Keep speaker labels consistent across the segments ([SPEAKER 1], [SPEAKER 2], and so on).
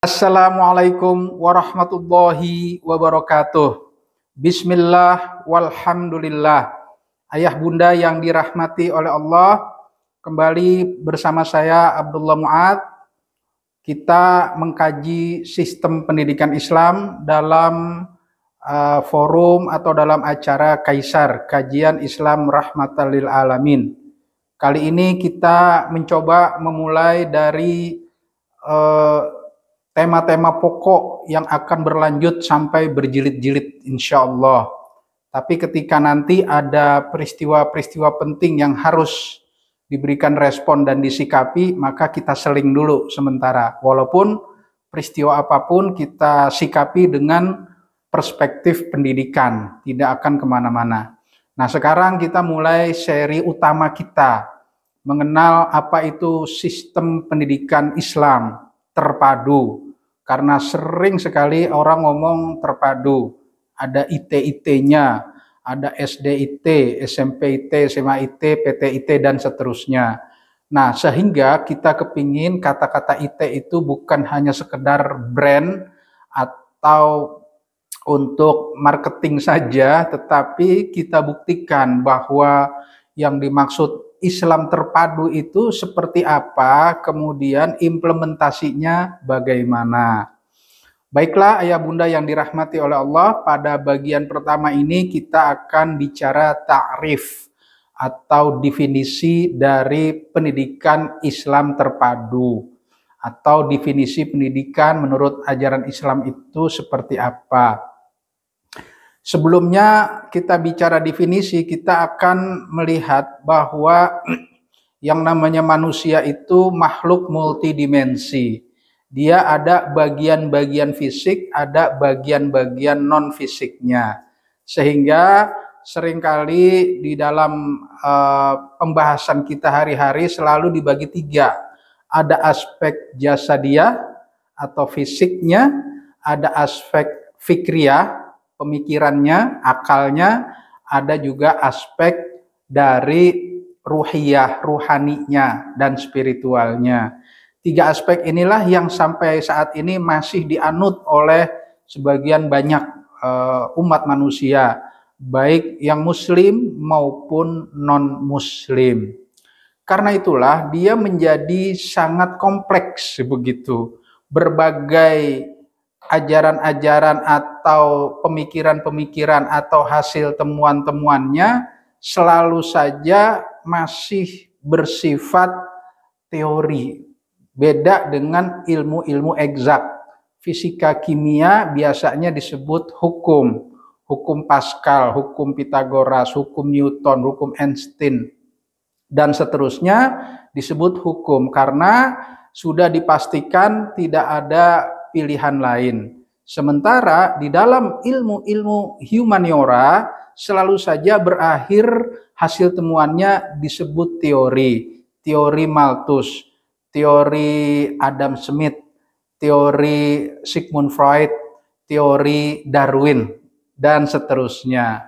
[SPEAKER 1] Assalamualaikum warahmatullahi wabarakatuh. Bismillah walhamdulillah. Ayah bunda yang dirahmati oleh Allah, kembali bersama saya Abdullah Muad. Kita mengkaji sistem pendidikan Islam dalam forum atau dalam acara Kaisar, Kajian Islam Rahmatan lil Alamin. Kali ini kita mencoba memulai dari tema-tema pokok yang akan berlanjut sampai berjilid-jilid insya Allah. Tapi ketika nanti ada peristiwa-peristiwa penting yang harus diberikan respon dan disikapi, maka kita seling dulu sementara. Walaupun peristiwa apapun kita sikapi dengan perspektif pendidikan, tidak akan kemana-mana. Nah, sekarang kita mulai seri utama kita, mengenal apa itu sistem pendidikan Islam terpadu. Karena sering sekali orang ngomong terpadu, ada IT-IT-nya, ada SD-IT, SMP-IT, SMA-IT, PT-IT, dan seterusnya. Nah, sehingga kita kepingin kata-kata IT itu bukan hanya sekedar brand atau untuk marketing saja, tetapi kita buktikan bahwa yang dimaksud Islam terpadu itu seperti apa, kemudian implementasinya bagaimana. Baiklah ayah bunda yang dirahmati oleh Allah, pada bagian pertama ini kita akan bicara ta'rif atau definisi dari pendidikan Islam terpadu, atau definisi pendidikan menurut ajaran Islam itu seperti apa. Sebelumnya kita bicara definisi, kita akan melihat bahwa yang namanya manusia itu makhluk multidimensi. Dia ada bagian-bagian fisik, ada bagian-bagian non-fisiknya. Sehingga seringkali di dalam pembahasan kita hari-hari selalu dibagi tiga. Ada aspek jasadiyah atau fisiknya, ada aspek fikriyah, pemikirannya, akalnya, ada juga aspek dari ruhiyah, ruhaninya, dan spiritualnya. Tiga aspek inilah yang sampai saat ini masih dianut oleh sebagian banyak umat manusia, baik yang muslim maupun non-muslim. Karena itulah dia menjadi sangat kompleks begitu. Berbagai ajaran-ajaran atau pemikiran-pemikiran atau hasil temuan-temuannya selalu saja masih bersifat teori. Beda dengan ilmu-ilmu eksak. Fisika kimia biasanya disebut hukum. Hukum Pascal, hukum Pitagoras, hukum Newton, hukum Einstein, dan seterusnya disebut hukum karena sudah dipastikan tidak ada pilihan lain. Sementara di dalam ilmu-ilmu humaniora selalu saja berakhir hasil temuannya disebut teori. Teori Malthus, teori Adam Smith, teori Sigmund Freud, teori Darwin, dan seterusnya.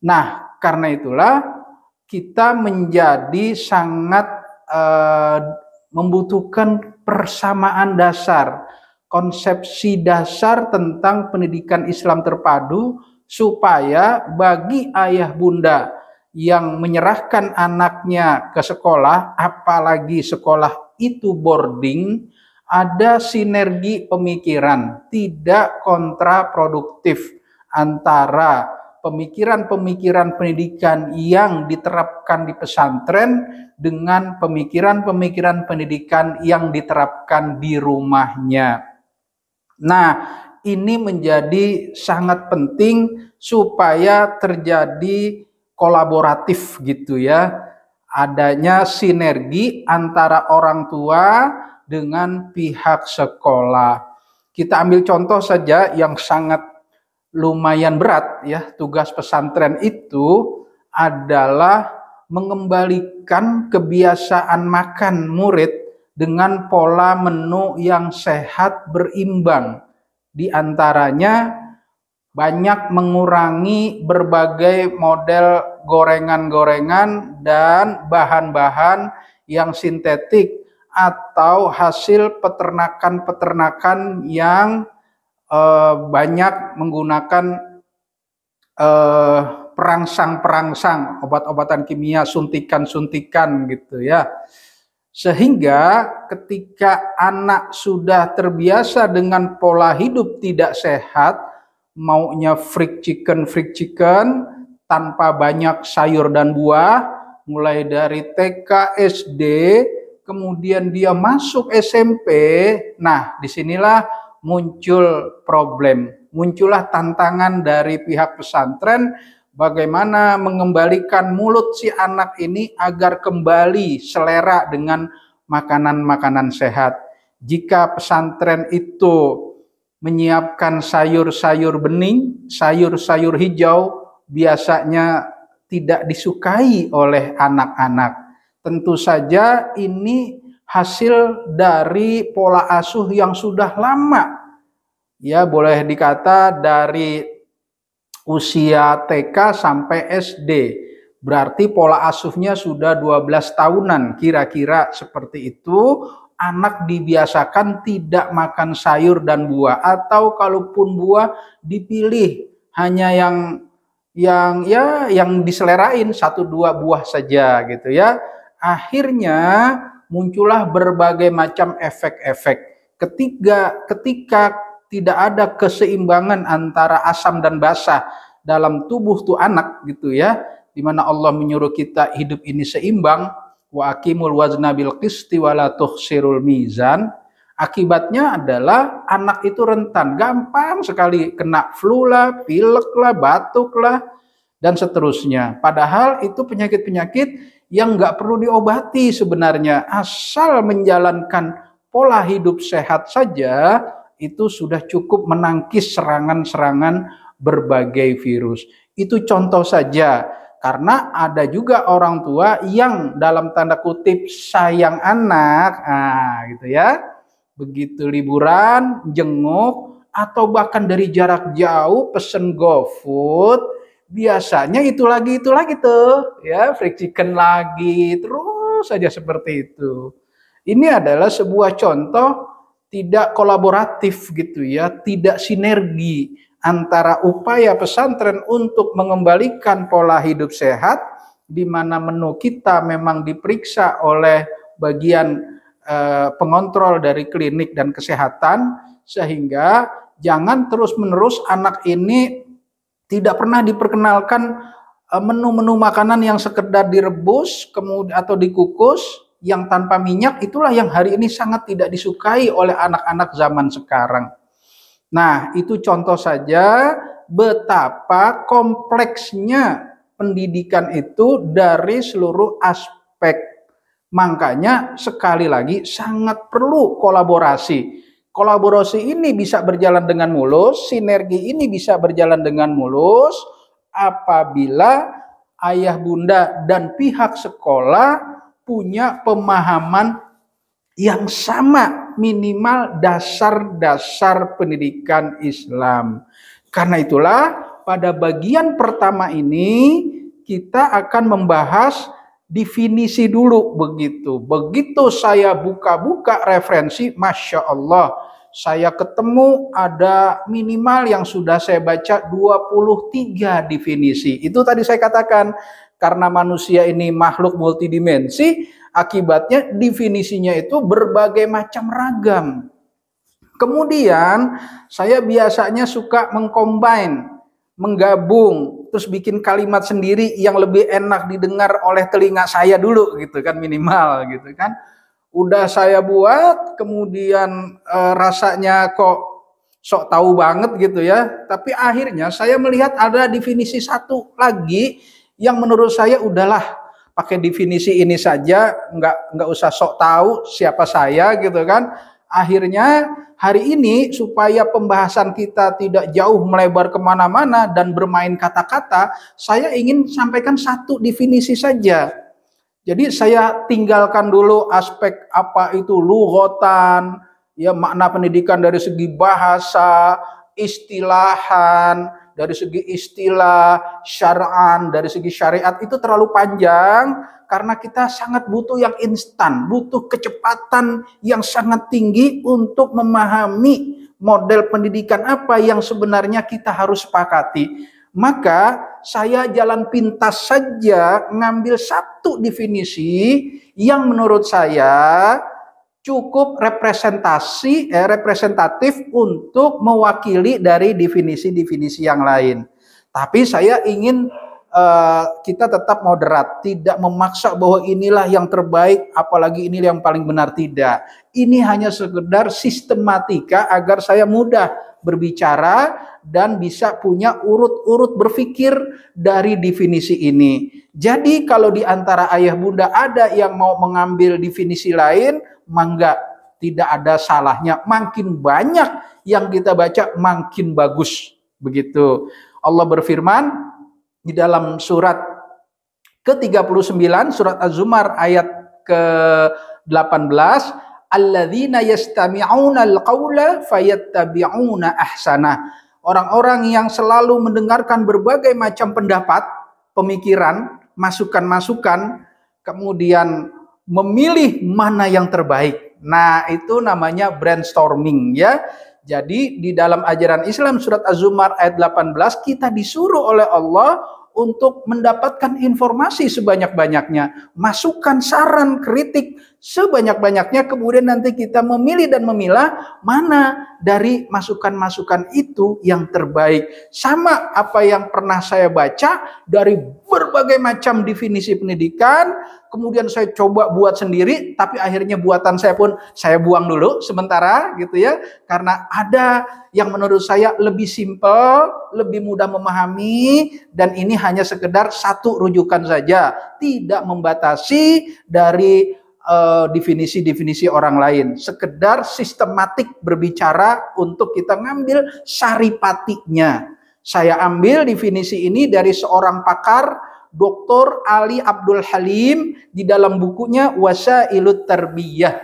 [SPEAKER 1] Nah, karena itulah kita menjadi sangat membutuhkan persamaan dasar, konsepsi dasar tentang pendidikan Islam terpadu, supaya bagi ayah bunda yang menyerahkan anaknya ke sekolah, apalagi sekolah itu boarding, ada sinergi pemikiran, tidak kontraproduktif antara pemikiran-pemikiran pendidikan yang diterapkan di pesantren dengan pemikiran-pemikiran pendidikan yang diterapkan di rumahnya. Nah, ini menjadi sangat penting supaya terjadi kolaboratif gitu ya. Adanya sinergi antara orang tua dengan pihak sekolah. Kita ambil contoh saja yang sangat lumayan berat ya, tugas pesantren itu adalah mengembalikan kebiasaan makan murid dengan pola menu yang sehat berimbang. Di antaranya banyak mengurangi berbagai model gorengan-gorengan dan bahan-bahan yang sintetik atau hasil peternakan-peternakan yang banyak menggunakan perangsang-perangsang, obat-obatan kimia, suntikan-suntikan gitu ya. Sehingga ketika anak sudah terbiasa dengan pola hidup tidak sehat, maunya freak chicken, tanpa banyak sayur dan buah, mulai dari TK, SD, kemudian dia masuk SMP, nah disinilah muncul problem, muncullah tantangan dari pihak pesantren bagaimana mengembalikan mulut si anak ini agar kembali selera dengan makanan-makanan sehat. Jika pesantren itu menyiapkan sayur-sayur bening, sayur-sayur hijau, biasanya tidak disukai oleh anak-anak. Tentu saja ini hasil dari pola asuh yang sudah lama. Ya, boleh dikata dari usia TK sampai SD. Berarti pola asuhnya sudah 12 tahunan, kira-kira seperti itu. Anak dibiasakan tidak makan sayur dan buah, atau kalaupun buah dipilih hanya yang diselerain 1-2 buah saja gitu ya. Akhirnya muncullah berbagai macam efek-efek. Ketika tidak ada keseimbangan antara asam dan basa dalam tubuh tuh anak gitu ya, di mana Allah menyuruh kita hidup ini seimbang, wa aqimul wazna bil qisti wa la tuhsirul mizan. Akibatnya adalah anak itu rentan, gampang sekali kena flu lah, pilek lah, batuk lah, dan seterusnya. Padahal itu penyakit-penyakit yang nggak perlu diobati sebenarnya, asal menjalankan pola hidup sehat saja itu sudah cukup menangkis serangan-serangan berbagai virus. Itu contoh saja, karena ada juga orang tua yang dalam tanda kutip sayang anak, gitu ya. Begitu liburan, jenguk, atau bahkan dari jarak jauh pesen GoFood, biasanya itu lagi tuh, ya, fried chicken lagi, terus saja seperti itu. Ini adalah sebuah contoh tidak kolaboratif gitu ya, tidak sinergi antara upaya pesantren untuk mengembalikan pola hidup sehat, di mana menu kita memang diperiksa oleh bagian pengontrol dari klinik dan kesehatan, sehingga jangan terus-menerus anak ini tidak pernah diperkenalkan menu-menu makanan yang sekedar direbus kemudian atau dikukus yang tanpa minyak. Itulah yang hari ini sangat tidak disukai oleh anak-anak zaman sekarang. Nah, itu contoh saja betapa kompleksnya pendidikan itu dari seluruh aspek. Makanya sekali lagi sangat perlu kolaborasi. Kolaborasi ini bisa berjalan dengan mulus, sinergi ini bisa berjalan dengan mulus apabila ayah bunda dan pihak sekolah punya pemahaman yang sama, minimal dasar-dasar pendidikan Islam. Karena itulah pada bagian pertama ini kita akan membahas definisi dulu begitu. Begitu saya buka-buka referensi, Masya Allah, saya ketemu ada minimal yang sudah saya baca 23 definisi. Itu tadi saya katakan, karena manusia ini makhluk multidimensi, akibatnya definisinya itu berbagai macam ragam. Kemudian saya biasanya suka mengcombine, menggabung, terus bikin kalimat sendiri yang lebih enak didengar oleh telinga saya dulu gitu kan, minimal gitu kan. Udah saya buat, kemudian rasanya kok sok tahu banget gitu ya. Tapi akhirnya saya melihat ada definisi satu lagi yang menurut saya udahlah, pakai definisi ini saja, nggak usah sok tahu siapa saya gitu kan. Akhirnya hari ini supaya pembahasan kita tidak jauh melebar kemana-mana dan bermain kata-kata, saya ingin sampaikan satu definisi saja. Jadi saya tinggalkan dulu aspek apa itu lughatan, ya, makna pendidikan dari segi bahasa, istilahan, dari segi istilah, syar'an, dari segi syariat itu terlalu panjang karena kita sangat butuh yang instan, butuh kecepatan yang sangat tinggi untuk memahami model pendidikan apa yang sebenarnya kita harus sepakati. Maka saya jalan pintas saja ngambil satu definisi yang menurut saya cukup representatif untuk mewakili dari definisi-definisi yang lain. Tapi saya ingin kita tetap moderat, tidak memaksa bahwa inilah yang terbaik, apalagi ini yang paling benar, tidak. Ini hanya sekedar sistematika agar saya mudah berbicara dan bisa punya urut-urut berpikir dari definisi ini. Jadi kalau di antara ayah bunda ada yang mau mengambil definisi lain, mangga, tidak ada salahnya. Makin banyak yang kita baca, makin bagus. Begitu. Allah berfirman di dalam surat ke-39, surat Az-Zumar ayat ke-18, alladzina yastami'una al-qawla fayattabi'una ahsana. Orang-orang yang selalu mendengarkan berbagai macam pendapat, pemikiran, masukan-masukan, kemudian memilih mana yang terbaik. Nah, itu namanya brainstorming ya. Jadi di dalam ajaran Islam surat Az-Zumar ayat 18 kita disuruh oleh Allah untuk mendapatkan informasi sebanyak-banyaknya, masukan, saran, kritik sebanyak-banyaknya, kemudian nanti kita memilih dan memilah mana dari masukan-masukan itu yang terbaik. Sama apa yang pernah saya baca dari berbagai macam definisi pendidikan, kemudian saya coba buat sendiri, tapi akhirnya buatan saya pun saya buang dulu sementara gitu ya, karena ada yang menurut saya lebih simpel, lebih mudah memahami, dan ini hanya sekedar satu rujukan saja, tidak membatasi dari definisi-definisi orang lain, sekedar sistematik berbicara untuk kita ngambil saripatinya. Saya ambil definisi ini dari seorang pakar, Dr. Ali Abdul Halim, di dalam bukunya Wasailut Tarbiyah.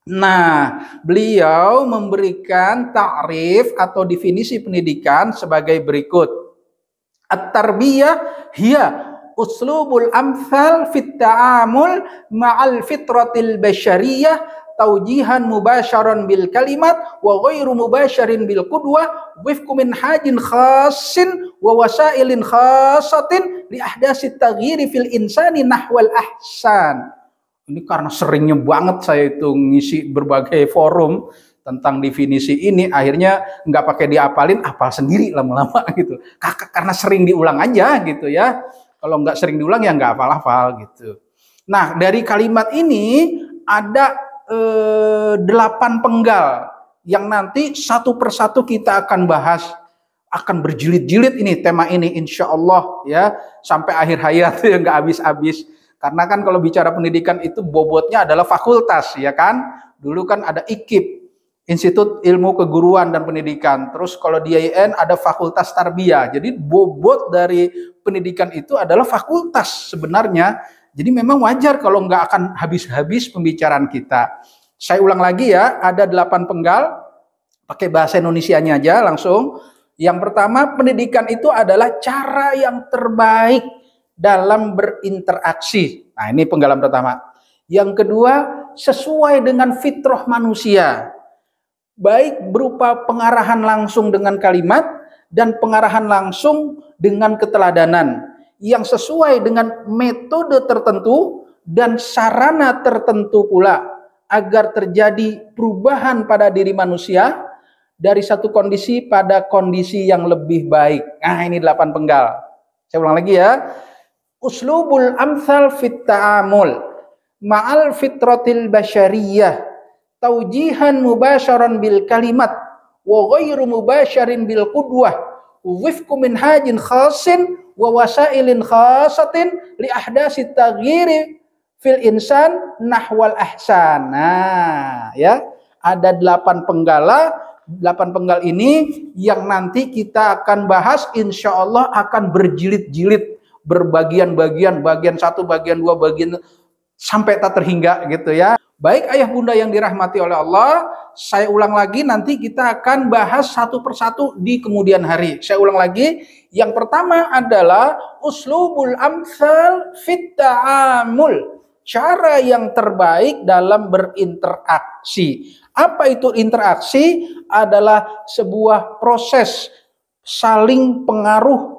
[SPEAKER 1] Nah, beliau memberikan ta'rif atau definisi pendidikan sebagai berikut. At-tarbiyah hiya uslubul amthal fit ta'amul ma'al fitratil basyariyah taujihan mubasyaran bil kalimat wa ghairu mubasyarin bil qudwah wifqu min hajin khassin wa wasailin khassatin li ahdatsit taghyiri fil insani nahwal ahsan. Ini karena seringnya banget saya itu ngisi berbagai forum tentang definisi ini, akhirnya nggak pakai diapalin, apal sendiri lama-lama gitu. Karena sering diulang aja gitu ya. Kalau nggak sering diulang ya nggak hafal-hafal gitu. Nah, dari kalimat ini ada 8 penggal yang nanti satu persatu kita akan bahas. Akan berjilid-jilid ini tema ini insya Allah ya, sampai akhir hayat ya, nggak habis-habis. Karena kan kalau bicara pendidikan itu bobotnya adalah fakultas ya kan. Dulu kan ada IKIP, Institut Ilmu Keguruan dan Pendidikan. Terus kalau di IAIN ada Fakultas Tarbiyah. Jadi bobot dari pendidikan itu adalah fakultas sebenarnya. Jadi memang wajar kalau nggak akan habis-habis pembicaraan kita. Saya ulang lagi ya, ada 8 penggal. Pakai bahasa Indonesianya aja langsung. Yang pertama, pendidikan itu adalah cara yang terbaik dalam berinteraksi. Nah, ini penggalan pertama. Yang kedua, sesuai dengan fitrah manusia. Baik berupa pengarahan langsung dengan kalimat dan pengarahan langsung dengan keteladanan yang sesuai dengan metode tertentu dan sarana tertentu pula agar terjadi perubahan pada diri manusia dari satu kondisi pada kondisi yang lebih baik. Nah, ini 8 penggal. Saya ulang lagi ya. Uslubul amsal fit ta'amul ma'al fitratil basyariyah taujihan mubasyaran bil kalimat wa ghairu mubasyarin bil qudwah wifqu minhajin khassin wa wasailin khassatin li ahdatsit taghyiri fil insan nahwal ahsan. Nah, ya, ada 8 penggala. 8 penggal ini yang nanti kita akan bahas, insya Allah akan berjilid-jilid, berbagian-bagian, bagian 1, bagian 2, bagian sampai tak terhingga gitu ya. Baik ayah bunda yang dirahmati oleh Allah, saya ulang lagi, nanti kita akan bahas satu persatu di kemudian hari. Saya ulang lagi, yang pertama adalah uslubul amsal fit ta'amul. Cara yang terbaik dalam berinteraksi. Apa itu interaksi? Adalah sebuah proses saling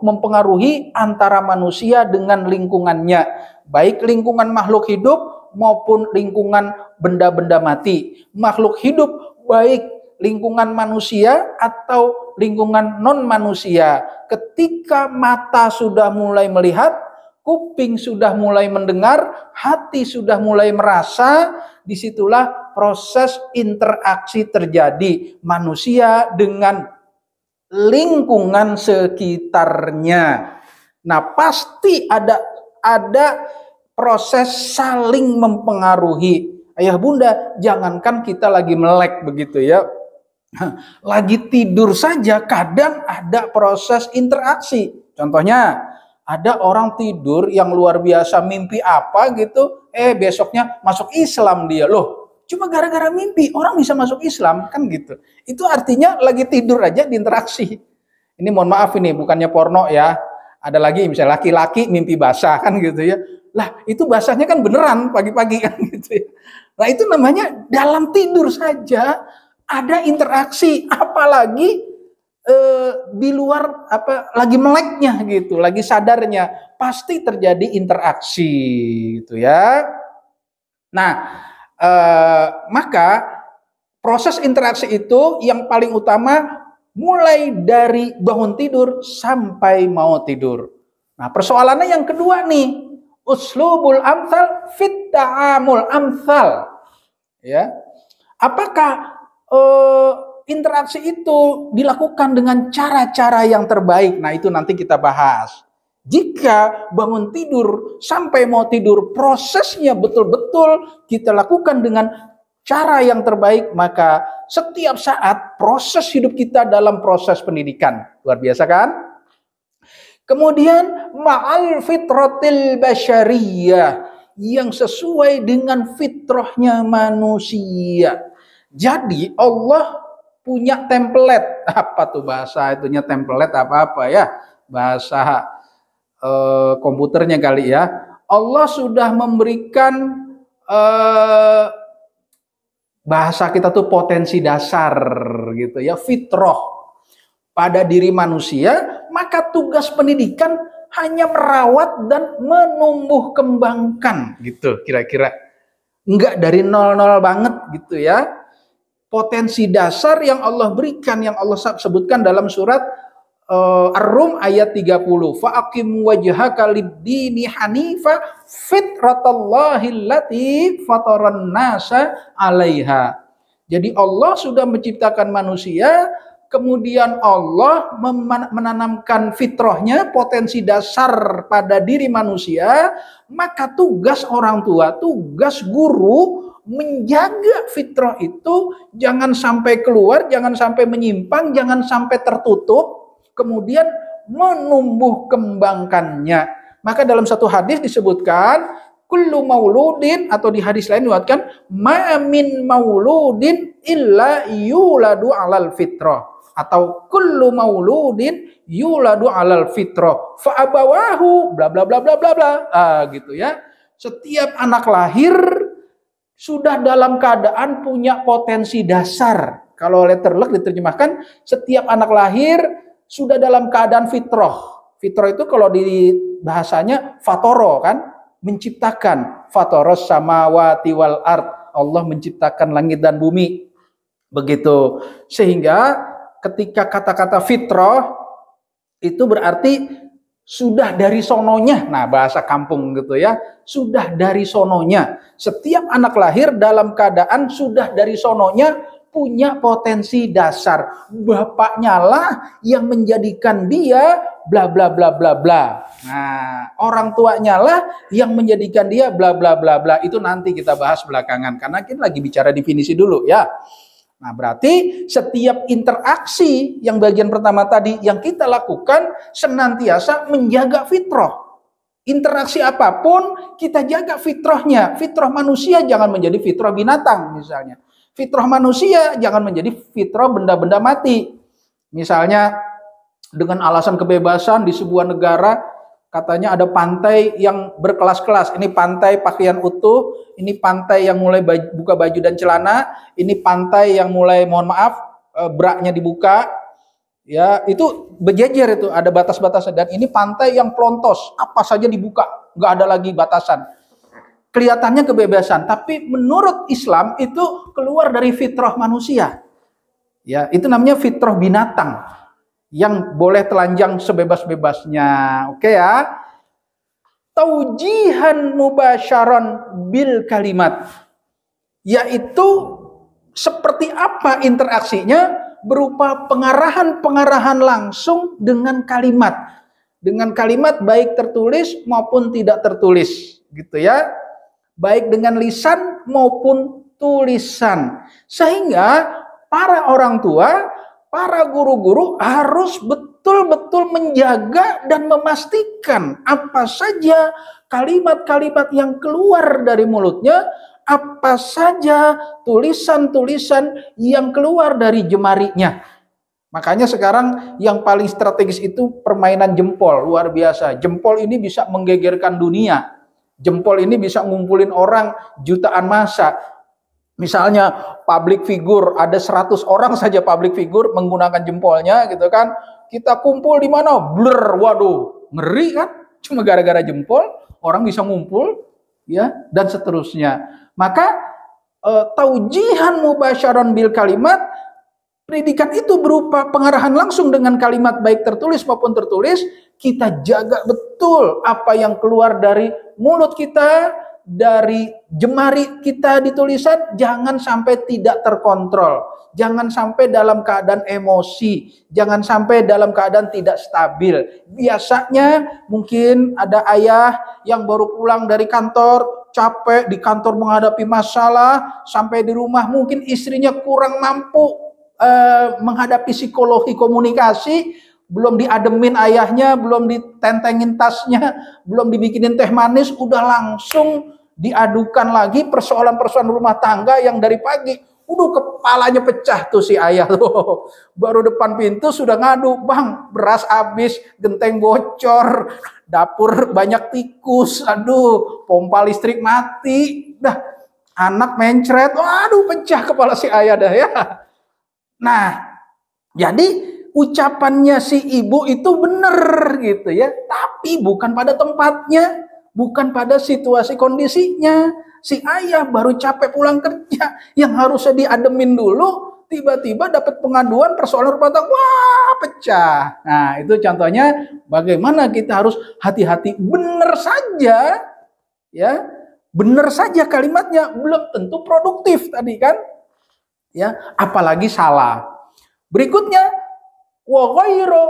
[SPEAKER 1] mempengaruhi antara manusia dengan lingkungannya. Baik lingkungan makhluk hidup maupun lingkungan benda-benda mati. Makhluk hidup baik lingkungan manusia atau lingkungan non-manusia. Ketika mata sudah mulai melihat, kuping sudah mulai mendengar, hati sudah mulai merasa, disitulah proses interaksi terjadi manusia dengan lingkungan sekitarnya. Nah, pasti ada proses saling mempengaruhi. Ayah bunda, jangankan kita lagi melek begitu ya. Lagi tidur saja kadang ada proses interaksi. Contohnya, ada orang tidur yang luar biasa mimpi apa gitu, besoknya masuk Islam dia. Loh, cuma gara-gara mimpi orang bisa masuk Islam kan gitu. Itu artinya lagi tidur aja diinteraksi. Ini mohon maaf ini bukannya porno ya. Ada lagi misalnya laki-laki mimpi basah kan gitu ya. Lah itu basahnya kan beneran pagi-pagi kan gitu ya. Nah itu namanya dalam tidur saja ada interaksi, apalagi di luar lagi meleknya gitu, lagi sadarnya pasti terjadi interaksi gitu ya. Nah, maka proses interaksi itu yang paling utama mulai dari bangun tidur sampai mau tidur. Nah, persoalannya yang kedua nih, uslubul amsal fit ta'amul amsal. Ya. Apakah interaksi itu dilakukan dengan cara-cara yang terbaik? Nah, itu nanti kita bahas. Jika bangun tidur sampai mau tidur prosesnya betul-betul kita lakukan dengan cara yang terbaik, maka setiap saat proses hidup kita dalam proses pendidikan. Luar biasa kan? Kemudian ma'al fitratil basyariyah, yang sesuai dengan fitrahnya manusia. Jadi Allah punya template. Apa tuh bahasa itunya template apa ya? Bahasa komputernya kali ya. Allah sudah memberikan bahasa kita tuh potensi dasar gitu ya, fitrah pada diri manusia, maka tugas pendidikan hanya merawat dan menumbuh kembangkan gitu kira-kira. Enggak dari nol-nol banget gitu ya. Potensi dasar yang Allah berikan, yang Allah sebutkan dalam surat Ar-Rum ayat 30. Fa'aqim wajhaka lid-dini hanifa fitratallahi allati fataran nasa 'alaiha. Jadi Allah sudah menciptakan manusia, kemudian Allah menanamkan fitrahnya, potensi dasar pada diri manusia, maka tugas orang tua, tugas guru menjaga fitrah itu jangan sampai keluar, jangan sampai menyimpang, jangan sampai tertutup, kemudian menumbuh kembangkannya. Maka dalam satu hadis disebutkan kullu mauludin, atau di hadis lain disebutkan ma min mauludin illa yuladu alal fitrah, atau kullu mauludin yuladu alal fitrah fa abawahu bla bla bla bla bla bla, gitu ya. Setiap anak lahir sudah dalam keadaan punya potensi dasar. Kalau letterlek diterjemahkan, setiap anak lahir sudah dalam keadaan fitrah. Fitrah itu kalau di bahasanya fatoro kan, menciptakan. Fatoros samawati wal ard. Allah menciptakan langit dan bumi. Begitu. Sehingga ketika kata-kata fitrah itu berarti sudah dari sononya. Nah, bahasa kampung gitu ya. Sudah dari sononya. Setiap anak lahir dalam keadaan sudah dari sononya punya potensi dasar. Bapaknya lah yang menjadikan dia bla bla bla bla bla. Nah, orang tuanya lah yang menjadikan dia bla bla bla bla. Itu nanti kita bahas belakangan karena kita lagi bicara definisi dulu ya. Nah, berarti setiap interaksi yang bagian pertama tadi yang kita lakukan senantiasa menjaga fitrah. Interaksi apapun kita jaga fitrahnya. Fitrah manusia jangan menjadi fitrah binatang misalnya. Fitrah manusia jangan menjadi fitrah benda-benda mati. Misalnya dengan alasan kebebasan di sebuah negara katanya ada pantai yang berkelas-kelas. Ini pantai pakaian utuh, ini pantai yang mulai buka baju dan celana, ini pantai yang mulai mohon maaf braknya dibuka. Ya, itu berjejer, itu ada batas-batasnya. Dan ini pantai yang pelontos, apa saja dibuka, nggak ada lagi batasan. Kelihatannya kebebasan, tapi menurut Islam itu keluar dari fitrah manusia. Ya, itu namanya fitrah binatang yang boleh telanjang sebebas-bebasnya. Oke ya. Taujihan mubasyaron bil kalimat, yaitu seperti apa interaksinya? Berupa pengarahan-pengarahan langsung dengan kalimat. Dengan kalimat baik tertulis maupun tidak tertulis, gitu ya. Baik dengan lisan maupun tulisan. Sehingga para orang tua, para guru-guru harus betul-betul menjaga dan memastikan apa saja kalimat-kalimat yang keluar dari mulutnya, apa saja tulisan-tulisan yang keluar dari jemarinya. Makanya sekarang yang paling strategis itu permainan jempol, luar biasa. Jempol ini bisa menggegerkan dunia. Jempol ini bisa ngumpulin orang jutaan massa. Misalnya public figure, ada 100 orang saja public figure menggunakan jempolnya gitu kan. Kita kumpul di mana? Blur, waduh, ngeri kan? Cuma gara-gara jempol orang bisa ngumpul, ya, dan seterusnya. Maka taujihan mubasyaron bil kalimat, pendidikan itu berupa pengarahan langsung dengan kalimat baik tertulis maupun tertulis. Kita jaga betul apa yang keluar dari mulut kita, dari jemari kita di tulisan, jangan sampai tidak terkontrol, jangan sampai dalam keadaan emosi, jangan sampai dalam keadaan tidak stabil. Biasanya mungkin ada ayah yang baru pulang dari kantor, capek di kantor menghadapi masalah, sampai di rumah mungkin istrinya kurang mampu menghadapi psikologi komunikasi, belum diademin ayahnya, belum ditentengin tasnya, belum dibikinin teh manis, udah langsung diadukan lagi persoalan-persoalan rumah tangga yang dari pagi udah kepalanya pecah tuh si ayah tuh. Baru depan pintu sudah ngadu, "Bang, beras habis, genteng bocor, dapur banyak tikus, aduh, pompa listrik mati." Dah, anak mencret, waduh, pecah kepala si ayah dah ya. Nah, jadi ucapannya si ibu itu benar gitu ya, tapi bukan pada tempatnya, bukan pada situasi kondisinya. Si ayah baru capek pulang kerja, yang harusnya diademin dulu, tiba-tiba dapat pengaduan persoalan rumah tangga, wah, pecah. Nah, itu contohnya bagaimana kita harus hati-hati. Benar saja, ya, benar saja kalimatnya, belum tentu produktif tadi kan, ya, apalagi salah. Berikutnya, wa ghairu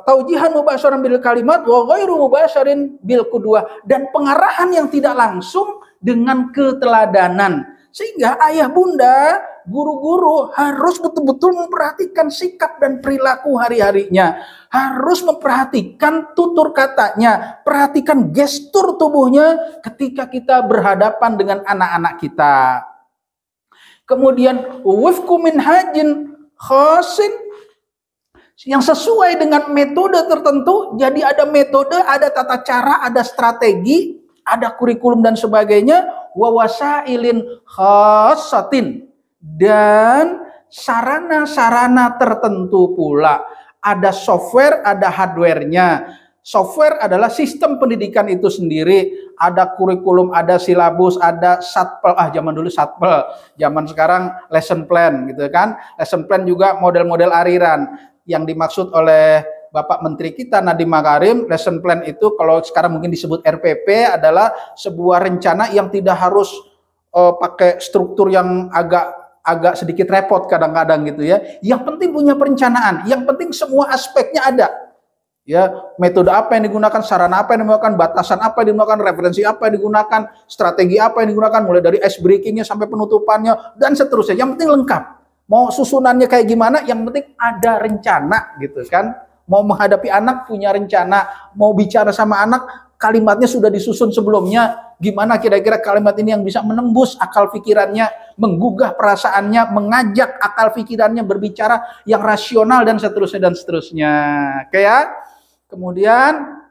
[SPEAKER 1] taujihan mubasyaran bil kalimat wa ghairu mubasyarin bil qudwah, dan pengarahan yang tidak langsung dengan keteladanan. Sehingga ayah bunda, guru-guru harus betul-betul memperhatikan sikap dan perilaku hari-harinya, harus memperhatikan tutur katanya, perhatikan gestur tubuhnya ketika kita berhadapan dengan anak-anak kita. Kemudian wifqu minhajin khasin, yang sesuai dengan metode tertentu. Jadi ada metode, ada tata cara, ada strategi, ada kurikulum dan sebagainya. Wa wasailin khassatin, dan sarana-sarana tertentu pula. Ada software, ada hardware-nya. Software adalah sistem pendidikan itu sendiri. Ada kurikulum, ada silabus, ada satpel. Zaman dulu satpel, zaman sekarang lesson plan gitu kan. Lesson plan juga model-model ariran. Yang dimaksud oleh Bapak Menteri kita Nadiem Makarim, lesson plan itu kalau sekarang mungkin disebut RPP, adalah sebuah rencana yang tidak harus pakai struktur yang agak sedikit repot kadang-kadang gitu ya. Yang penting punya perencanaan, yang penting semua aspeknya ada. Ya, metode apa yang digunakan, sarana apa yang digunakan, batasan apa yang digunakan, referensi apa yang digunakan, strategi apa yang digunakan, mulai dari ice breakingnya sampai penutupannya dan seterusnya. Yang penting lengkap. Mau susunannya kayak gimana, yang penting ada rencana gitu kan. mau menghadapi anak punya rencana, mau bicara sama anak kalimatnya sudah disusun sebelumnya. Gimana kira-kira kalimat ini yang bisa menembus akal pikirannya, menggugah perasaannya, mengajak akal pikirannya berbicara yang rasional dan seterusnya. Kayak kemudian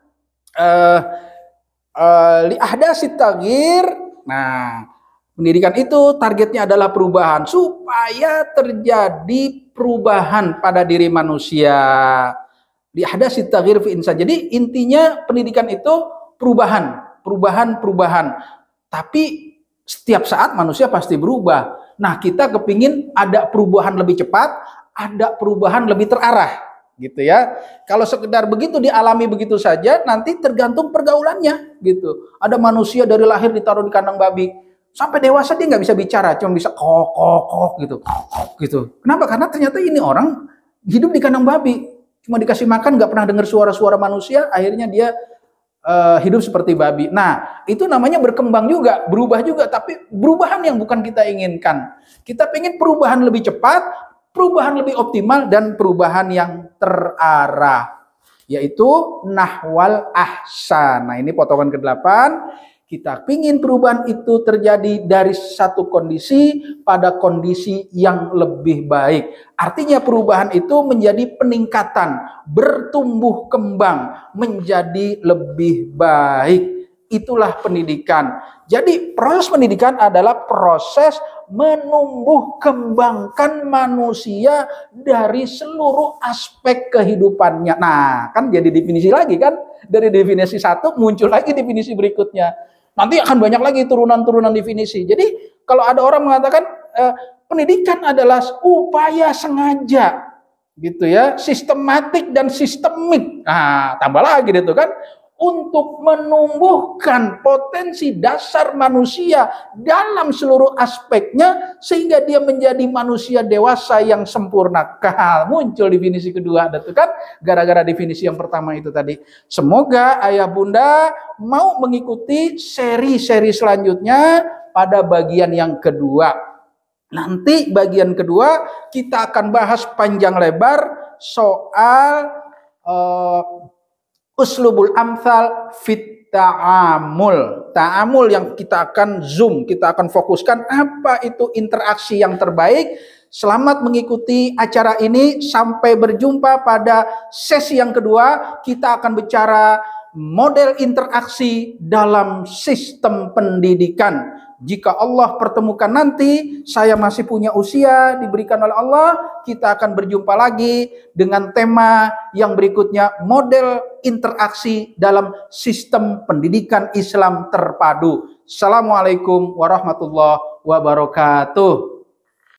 [SPEAKER 1] li ahdatsit taghyir. Nah, pendidikan itu targetnya adalah perubahan, supaya terjadi perubahan pada diri manusia. Li ahdatsit taghyir fi insan. Jadi intinya pendidikan itu perubahan. Tapi setiap saat manusia pasti berubah. Nah, kita kepingin ada perubahan lebih cepat, ada perubahan lebih terarah, gitu ya. Kalau sekedar begitu dialami begitu saja, nanti tergantung pergaulannya, gitu. Ada manusia dari lahir ditaruh di kandang babi, sampai dewasa dia nggak bisa bicara, cuma bisa kok gitu. Kenapa? Karena ternyata ini orang hidup di kandang babi, cuma dikasih makan, nggak pernah dengar suara-suara manusia, akhirnya dia hidup seperti babi. Nah, itu namanya berkembang juga, berubah juga, tapi perubahan yang bukan kita inginkan. Kita pengen perubahan lebih cepat, perubahan lebih optimal, dan perubahan yang terarah, yaitu nahwal ahsan. Nah, ini potongan ke-8. Kita ingin perubahan itu terjadi dari satu kondisi pada kondisi yang lebih baik. Artinya perubahan itu menjadi peningkatan, bertumbuh kembang, menjadi lebih baik. Itulah pendidikan. Jadi proses pendidikan adalah proses menumbuh kembangkan manusia dari seluruh aspek kehidupannya. Nah, kan jadi definisi lagi kan? Dari definisi 1 muncul lagi definisi berikutnya. Nanti akan banyak lagi turunan-turunan definisi. Jadi kalau ada orang mengatakan pendidikan adalah upaya sengaja, gitu ya, sistematik dan sistemik. Nah, tambah lagi itu kan, untuk menumbuhkan potensi dasar manusia dalam seluruh aspeknya sehingga dia menjadi manusia dewasa yang sempurna. Muncul definisi kedua, itu kan gara-gara definisi yang pertama itu tadi. Semoga ayah bunda mau mengikuti seri-seri selanjutnya pada bagian yang kedua. Nanti bagian kedua kita akan bahas panjang lebar soal uslubul amsal fit ta'amul. Ta'amul yang kita akan zoom, kita akan fokuskan apa itu interaksi yang terbaik. Selamat mengikuti acara ini, sampai berjumpa pada sesi yang kedua. Kita akan bicara model interaksi dalam sistem pendidikan. Jika Allah pertemukan nanti, saya masih punya usia diberikan oleh Allah, kita akan berjumpa lagi dengan tema yang berikutnya, model interaksi dalam sistem pendidikan Islam terpadu. Assalamualaikum warahmatullahi wabarakatuh.